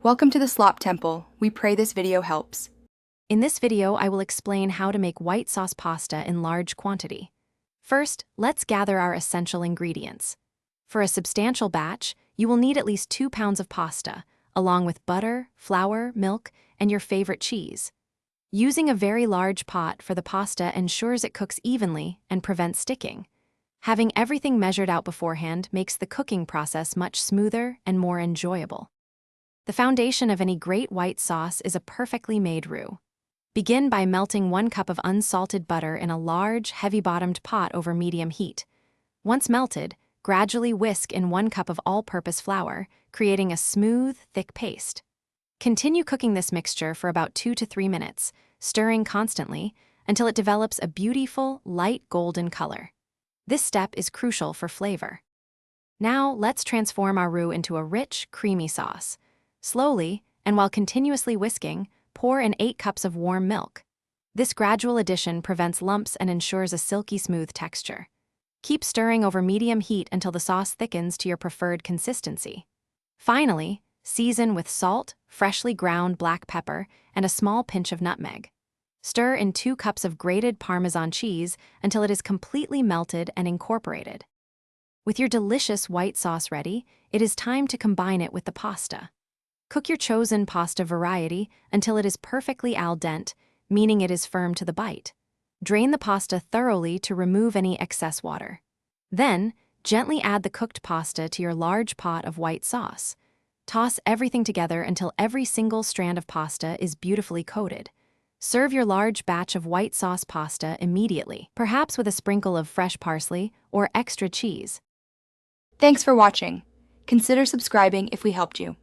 Welcome to the Slop Temple. We pray this video helps. In this video, I will explain how to make white sauce pasta in large quantity. First, let's gather our essential ingredients. For a substantial batch, you will need at least 2 pounds of pasta, along with butter, flour, milk, and your favorite cheese. Using a very large pot for the pasta ensures it cooks evenly and prevents sticking. Having everything measured out beforehand makes the cooking process much smoother and more enjoyable. The foundation of any great white sauce is a perfectly made roux. Begin by melting 1 cup of unsalted butter in a large, heavy-bottomed pot over medium heat. Once melted, gradually whisk in 1 cup of all-purpose flour, creating a smooth, thick paste. Continue cooking this mixture for about 2 to 3 minutes, stirring constantly until it develops a beautiful, light golden color. This step is crucial for flavor. Now, let's transform our roux into a rich, creamy sauce. Slowly, and while continuously whisking, pour in 8 cups of warm milk. This gradual addition prevents lumps and ensures a silky smooth texture. Keep stirring over medium heat until the sauce thickens to your preferred consistency. Finally, season with salt, freshly ground black pepper, and a small pinch of nutmeg. Stir in 2 cups of grated Parmesan cheese until it is completely melted and incorporated. With your delicious white sauce ready, it is time to combine it with the pasta. Cook your chosen pasta variety until it is perfectly al dente, meaning it is firm to the bite. Drain the pasta thoroughly to remove any excess water. Then, gently add the cooked pasta to your large pot of white sauce. Toss everything together until every single strand of pasta is beautifully coated. Serve your large batch of white sauce pasta immediately, perhaps with a sprinkle of fresh parsley or extra cheese. Thanks for watching. Consider subscribing if we helped you.